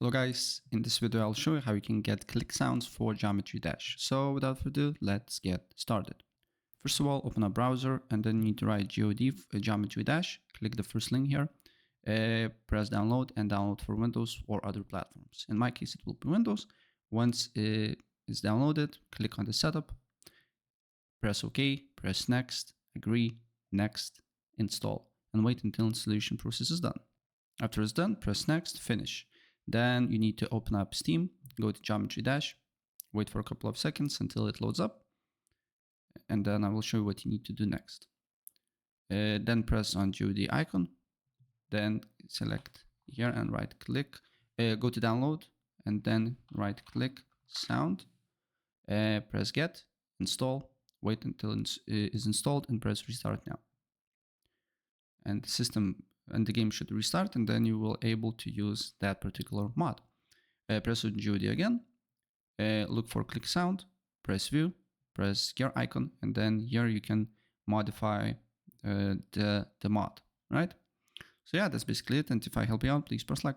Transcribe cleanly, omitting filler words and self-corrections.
Hello guys, in this video I'll show you how you can get click sounds for Geometry Dash. So without further ado, let's get started. First of all, open a browser and then you need to write Geometry Dash. Click the first link here, press download and download for Windows or other platforms. In my case, it will be Windows. Once it's downloaded, click on the setup, press OK, press next, agree, next, install, and wait until installation process is done. After it's done, press next, finish. Then you need to open up Steam, go to Geometry Dash, wait for a couple of seconds until it loads up, and then I will show you what you need to do next. Then press on GeoD icon, then select here and right click, go to download, and then right click sound, press get, install, wait until it is installed and press restart now. And the system and the game should restart, and then you will able to use that particular mod. Press on GeoD again, look for click sound, press view, press gear icon, and then here you can modify the mod, right? So yeah, that's basically it. And if I help you out, please press like.